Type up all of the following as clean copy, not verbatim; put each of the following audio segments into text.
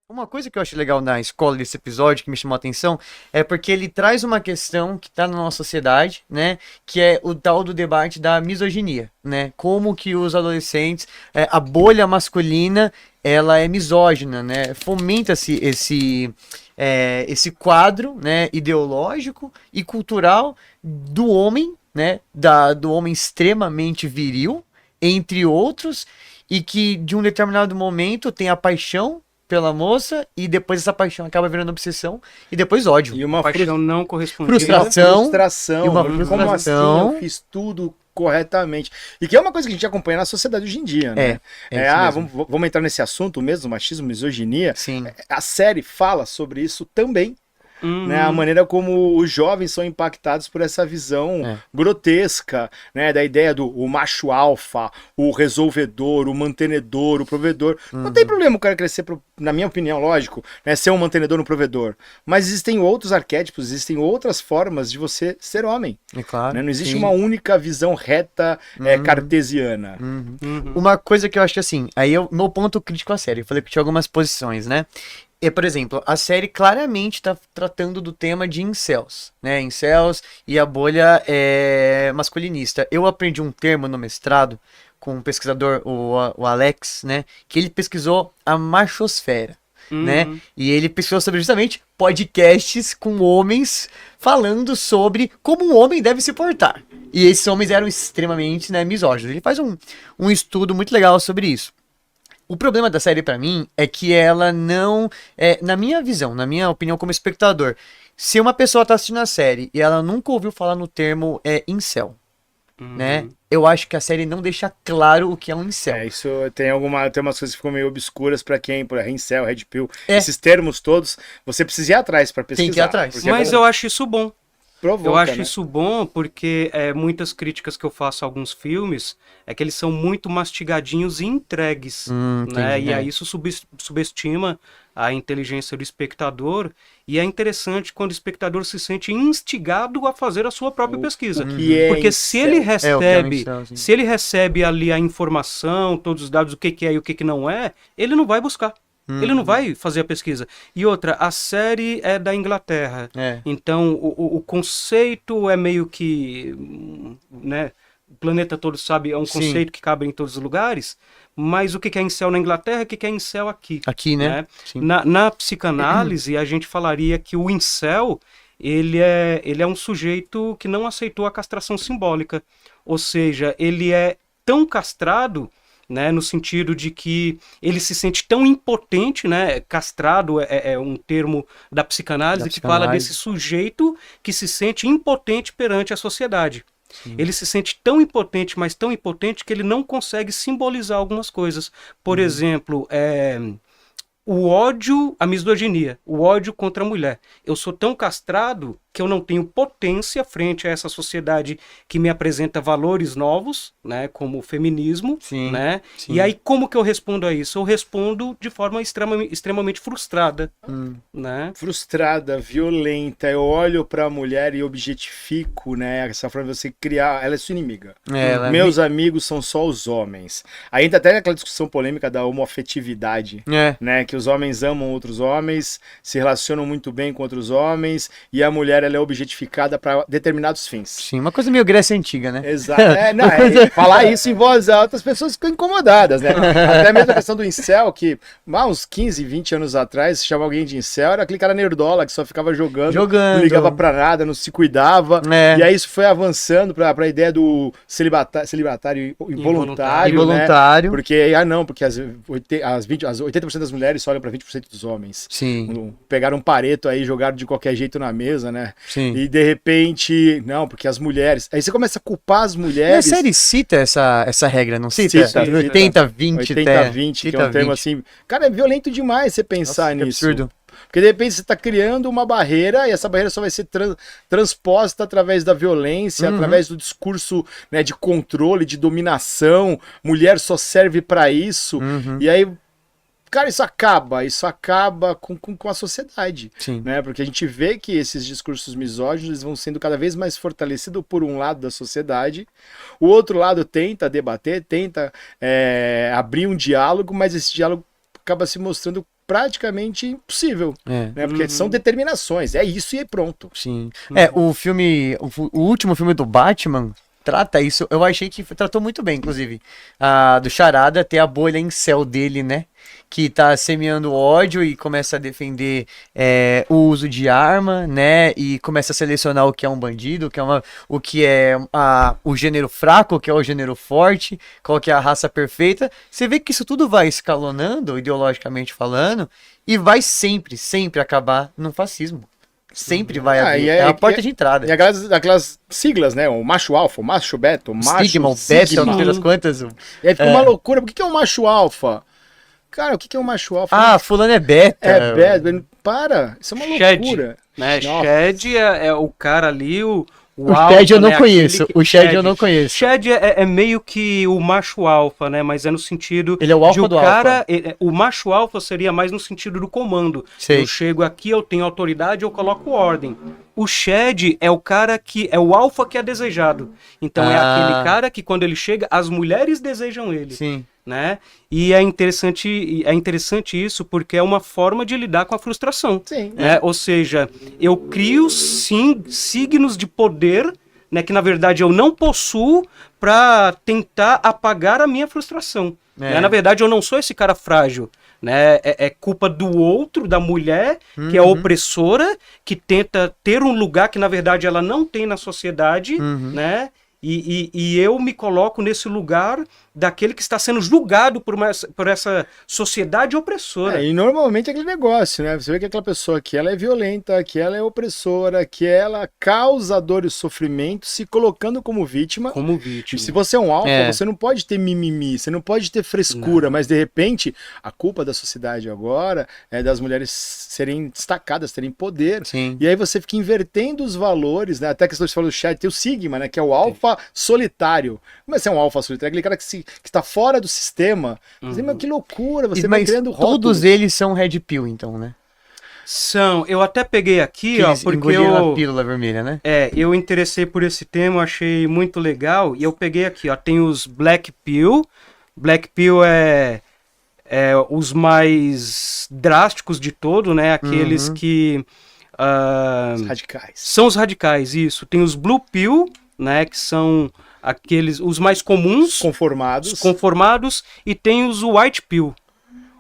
Uma coisa que eu acho legal na escola desse episódio, que me chamou a atenção, é porque ele traz uma questão que está na nossa sociedade, né? Que é o tal do debate da misoginia, né? Como que os adolescentes, a bolha masculina, ela é misógina, né? Fomenta-se esse quadro, né? Ideológico e cultural do homem, né? Do homem extremamente viril, entre outros, e que de um determinado momento tem a paixão pela moça e depois essa paixão acaba virando obsessão e depois ódio. E uma Paixão não correspondida. frustração. E uma Como assim frustração. eu fiz tudo corretamente? E que é uma coisa que a gente acompanha na sociedade hoje em dia, né? Isso mesmo. Vamos entrar nesse assunto mesmo, machismo, misoginia. Sim. A série fala sobre isso também. Uhum. Né, a maneira como os jovens são impactados por essa visão grotesca, né, da ideia do o macho alfa, o resolvedor, o mantenedor, o provedor. Não tem problema o cara crescer, na minha opinião, lógico, né, ser um mantenedor, um provedor. Mas existem outros arquétipos, existem outras formas de você ser homem. É claro. Né? Não existe Sim. uma única visão reta cartesiana. Uma coisa que eu acho que assim, aí é o meu ponto crítico à série. Eu falei que tinha algumas posições, né? E, por exemplo, a série claramente está tratando do tema de incels, né? Incels e a bolha masculinista. Eu aprendi um termo no mestrado com um pesquisador, o Alex, né? Que ele pesquisou a machosfera, né? E ele pesquisou sobre justamente podcasts com homens falando sobre como um homem deve se portar. E esses homens eram extremamente, né, misóginos. Ele faz um estudo muito legal sobre isso. O problema da série pra mim é que ela não, na minha visão, na minha opinião como espectador, se uma pessoa tá assistindo a série e ela nunca ouviu falar no termo incel, né? Eu acho que a série não deixa claro o que é um incel. Isso tem umas coisas que ficam meio obscuras pra quem, por incel, red pill, esses termos todos, você precisa ir atrás pra pesquisar. Tem que ir atrás. Mas eu acho isso bom. Provoca, Eu acho né? isso bom porque muitas críticas que eu faço a alguns filmes é que eles são muito mastigadinhos e entregues, né? entendi, E aí isso subestima a inteligência do espectador e é interessante quando o espectador se sente instigado a fazer a sua própria pesquisa. Porque se ele recebe, se ele recebe ali a informação, todos os dados, o que é e o que não é, ele não vai buscar. Ele não vai fazer a pesquisa. E outra, a série é da Inglaterra. Então, o conceito é meio que... né, o planeta todo sabe, é um conceito que cabe em todos os lugares. Mas o que é incel na Inglaterra e o que é incel aqui. Aqui, né? Na psicanálise, a gente falaria que o incel, ele é um sujeito que não aceitou a castração simbólica. Ou seja, ele é tão castrado... né, no sentido de que ele se sente tão impotente, né, castrado é um termo da psicanálise que fala desse sujeito que se sente impotente perante a sociedade. Ele se sente tão impotente, mas tão impotente que ele não consegue simbolizar algumas coisas. Por exemplo, o ódio, a misoginia, o ódio contra a mulher. Eu sou tão castrado que eu não tenho potência frente a essa sociedade que me apresenta valores novos, né, como o feminismo, né? E aí como que eu respondo a isso? Eu respondo de forma extremamente frustrada, né? Frustrada, violenta. Eu olho pra mulher e objetifico, né? Essa forma de você criar, ela é sua inimiga. Meus amigos são só os homens. Aí entra até aquela discussão polêmica da homoafetividade, né? Que os homens amam outros homens, se relacionam muito bem com outros homens e a mulher ela é objetificada para determinados fins. Sim, uma coisa meio Grécia Antiga, né? Exato. Falar isso em voz alta, as pessoas ficam incomodadas, né? Até mesmo a questão do incel, que uns 15, 20 anos atrás, se chamava alguém de incel, era aquele cara nerdola que só ficava jogando, não ligava pra nada, não se cuidava. E aí isso foi avançando pra ideia do celibatário involuntário, né? Porque, porque as 80% das mulheres só olham pra 20% dos homens. Pegaram um Pareto aí, jogaram de qualquer jeito na mesa, né? E de repente, não, porque as mulheres... Aí você começa a culpar as mulheres... E a série cita essa regra, não cita? 80-20. 80-20, que é um termo assim... Cara, é violento demais você pensar nisso. Absurdo. Porque de repente você está criando uma barreira e essa barreira só vai ser transposta através da violência, através do discurso, né, de controle, de dominação. Mulher só serve para isso. E aí... Cara, isso acaba com a sociedade, né? Porque a gente vê que esses discursos misóginos vão sendo cada vez mais fortalecidos por um lado da sociedade, o outro lado tenta debater, tenta abrir um diálogo, mas esse diálogo acaba se mostrando praticamente impossível, É. né? Porque são determinações, é isso e pronto. Sim. O último filme do Batman trata isso, eu achei que tratou muito bem, inclusive. Do Charada ter a bolha em céu dele, né? Que tá semeando ódio e começa a defender o uso de arma, né? E começa a selecionar o que é um bandido, o que é o gênero fraco, o que é o gênero forte, qual que é a raça perfeita. Você vê que isso tudo vai escalonando, ideologicamente falando, e vai sempre, sempre acabar no fascismo. Sempre vai haver. É a porta de entrada. E aquelas siglas, né? O macho alfa, o macho beta, o macho Sigma, o beta, não sei das quantas. E aí fica uma loucura. Por que é o macho alfa? Cara, o que é o macho alfa? Fulano é beta. É beta. Para, isso é uma loucura. Né? Shed é o cara ali, o Shed eu não né? conheço. O Shed eu não conheço. Shed é meio que o macho alfa, né? Mas é no sentido ele é o alfa do cara, alfa. O macho alfa seria mais no sentido do comando. Sei. Eu chego aqui, eu tenho autoridade, eu coloco ordem. O Shed é o cara que é o alfa que é desejado. Então é aquele cara que quando ele chega, as mulheres desejam ele. Sim. Né? E é interessante isso porque é uma forma de lidar com a frustração. Sim. Né? Ou seja, eu crio signos de poder, né, que na verdade eu não possuo para tentar apagar a minha frustração. Né? Na verdade eu não sou esse cara frágil. Né? É culpa do outro, da mulher, que é opressora, que tenta ter um lugar que na verdade ela não tem na sociedade, né? E eu me coloco nesse lugar daquele que está sendo julgado por essa sociedade opressora. E normalmente é aquele negócio, né? Você vê que aquela pessoa que ela é violenta, que ela é opressora, que ela causa dor e sofrimento, se colocando como vítima. Como vítima. Se você é um alfa, você não pode ter mimimi, você não pode ter frescura, mas de repente a culpa da sociedade agora é das mulheres serem destacadas, terem poder. Sim. E aí você fica invertendo os valores, né? Até a questão que você falou do chat, tem o Sigma, né? Que é o alfa solitário. Mas você é um alfa solitário, aquele cara que está fora do sistema. Mas que loucura, você vai criando rótulos. Todos eles são Red Pill, então, né? São. Eu até peguei aqui, porque a pílula vermelha, né? Eu interessei por esse tema, achei muito legal, e eu peguei aqui, tem os Black Pill. Black Pill é os mais drásticos de todo, né? Aqueles que... os radicais. São os radicais, isso. Tem os Blue Pill, né, que são os mais comuns, conformados, e tem os White Pill.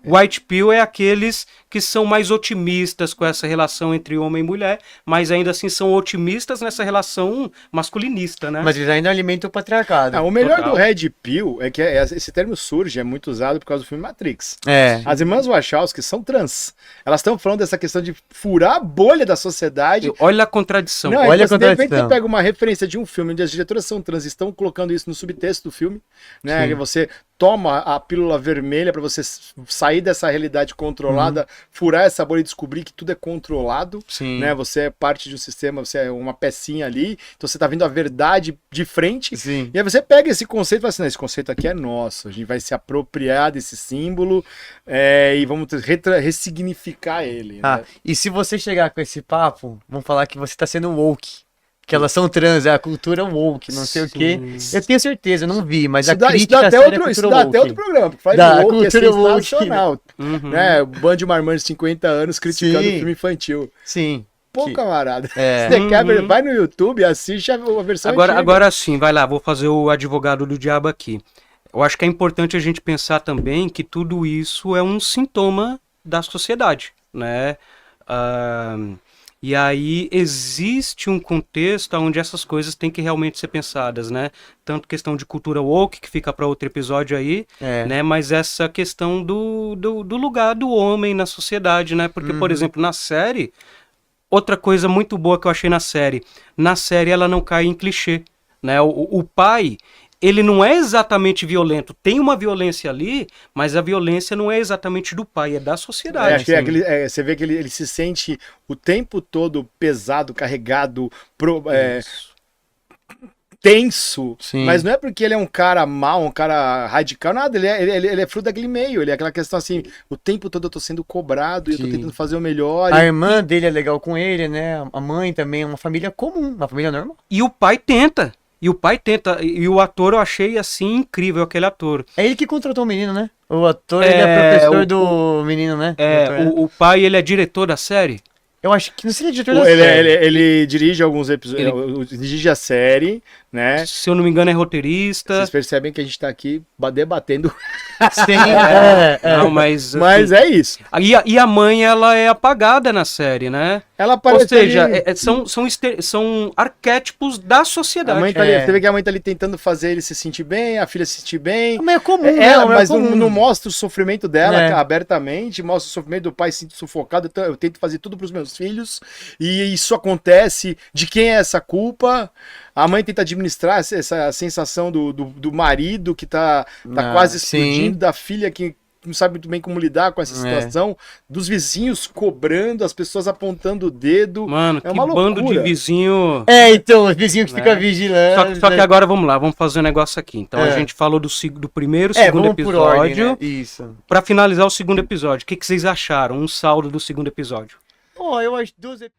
White Pill é aqueles que são mais otimistas com essa relação entre homem e mulher, mas ainda assim são otimistas nessa relação masculinista, né? Mas eles ainda alimentam o patriarcado. O melhor do Red Pill é que esse termo surge, é muito usado por causa do filme Matrix. As irmãs Wachowski são trans. Elas estão falando dessa questão de furar a bolha da sociedade. Olha a contradição. Não, olha a contradição. De repente você pega uma referência de um filme onde as diretoras são trans e estão colocando isso no subtexto do filme, né? Que você toma a pílula vermelha para você sair dessa realidade controlada, furar essa bolha e descobrir que tudo é controlado, né? Você é parte de um sistema, você é uma pecinha ali, então você tá vendo a verdade de frente. Sim. E aí você pega esse conceito e fala assim, esse conceito aqui é nosso, a gente vai se apropriar desse símbolo e vamos ressignificar ele. Né? E se você chegar com esse papo, vão falar que você tá sendo woke. Que elas são trans, é a cultura woke, não sei o quê. Eu tenho certeza, eu não vi, mas a crítica dá até outro programa, porque faz da woke, cultura é sensacional. Woke, né? O band de marmanjos de 50 anos criticando o filme infantil. Sim. Pô, camarada, você quer, vai no YouTube, assiste a versão antiga. Agora sim, vai lá, vou fazer o advogado do diabo aqui. Eu acho que é importante a gente pensar também que tudo isso é um sintoma da sociedade, né? E aí existe um contexto onde essas coisas têm que realmente ser pensadas, né? Tanto questão de cultura woke, que fica para outro episódio aí, né? Mas essa questão do lugar do homem na sociedade, né? Porque, por exemplo, na série, outra coisa muito boa que eu achei na série ela não cai em clichê, né? O pai... ele não é exatamente violento. Tem uma violência ali, mas a violência não é exatamente do pai, é da sociedade. Você vê que ele se sente o tempo todo pesado, carregado, tenso. Sim. Mas não é porque ele é um cara mau, um cara radical, nada. Ele é fruto daquele meio. Ele é aquela questão assim, o tempo todo eu tô sendo cobrado e eu tô tentando fazer o melhor. A irmã dele é legal com ele, né? A mãe também é uma família comum, uma família normal. E o pai tenta. E o pai tenta, e o ator eu achei assim incrível, aquele ator. É ele que contratou o menino, né? O ator, ele é professor do menino, né? O pai, ele é diretor da série? Eu acho que não seria diretor da série. Ele dirige alguns episódios, dirige a série, né? Se eu não me engano, é roteirista. Vocês percebem que a gente tá aqui debatendo. Sim, Não, mas Mas assim, é isso. E a mãe, ela é apagada na série, né? Ela aparece. Ou seja, ali... são arquétipos da sociedade. A mãe tá ali, você vê que a mãe tá ali tentando fazer ele se sentir bem, a filha se sentir bem. Mas é comum, mas comum. não mostra o sofrimento dela abertamente, mostra o sofrimento do pai se sentindo sufocado. Eu tento fazer tudo pros meus filhos, e isso acontece. De quem é essa culpa? A mãe tenta administrar essa sensação do marido que tá quase explodindo, da filha que não sabe muito bem como lidar com essa situação, dos vizinhos cobrando, as pessoas apontando o dedo. Mano, é que uma bando loucura. de vizinho. Então, os vizinhos que ficam vigilando. Só que agora vamos lá, vamos fazer um negócio aqui. Então a gente falou do primeiro, segundo episódio. Por ordem, né? Isso. Pra finalizar o segundo episódio, o que vocês acharam? Um saldo do segundo episódio. Eu acho 12